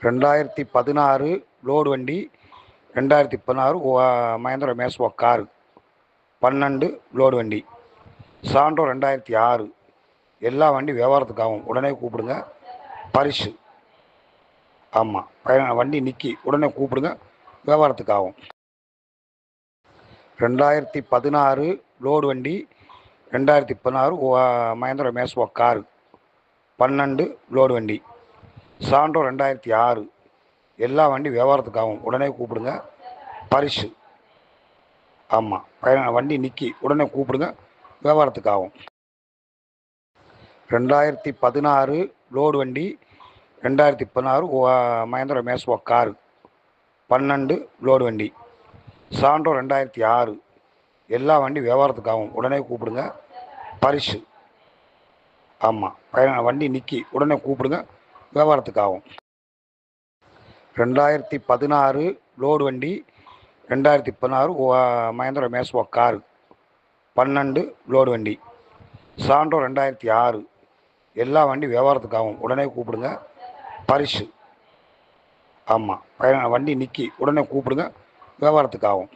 2016 load வண்டி, 2016 Mahindra மேஸ்வோ car, 12 load வண்டி. சான்றோ 2006. எல்லா வண்டி வியாபாரத்துக்கு ஆகும். உடனே கூப்பிடுங்க. பரிசு. ஆமாம், வண்டி நிற்கி உடனே கூப்பிடுங்க, வியாபாரத்துக்கு ஆகும். 2016 லோடு வண்டி, 2016 மஹேந்திரா மேஸ்வோ காரு, 12 லோடு வண்டி. சான்றோ 2006. எல்லா வண்டி வியாபாரத்துக்கு ஆகும். உடனே கூப்பிடுங்க. பரிசு. ஆமாம், வண்டி நிற்கி உடனே கூப்பிடுங்க, வியாபாரத்துக்கு ஆகும். 2016 லோடு வண்டி, 2016 மஹேந்திரா மேஸ்வோ காரு, 12 லோடு வண்டி. சான்றோ 2006. எல்லா வண்டி வியாபாரத்துக்கு ஆகும். உடனே கூப்பிடுங்க. பரிசு. ஆமாம், வண்டி நிற்கி உடனே கூப்பிடுங்க, வியாபாரத்துக்கு ஆகும். 2016 லோடு வண்டி, 2016 மஹேந்திரா மேஸ்வோ காரு, 12 லோடு வண்டி. சான்றோ 2006. எல்லா வண்டி வியாபாரத்துக்கு ஆகும். உடனே கூப்பிடுங்க. பரிசு. ஆமாம், வண்டி நிற்கி உடனே கூப்பிடுங்க, வியாபாரத்துக்கு ஆகும்.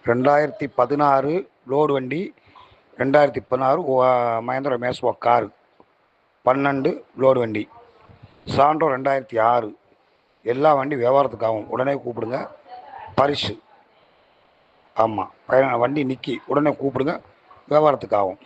2016 லோடு வண்டி, 2016 மஹேந்திரா மேஸ்வோ காரு, 12 லோடு வண்டி. சான்றோ 2006. எல்லா வண்டி வியாபாரத்துக்கு ஆகும். உடனே கூப்பிடுங்க. பரிசு. ஆமாம், வண்டி நிற்கி உடனே கூப்பிடுங்க, வியாபாரத்துக்கு ஆகும்.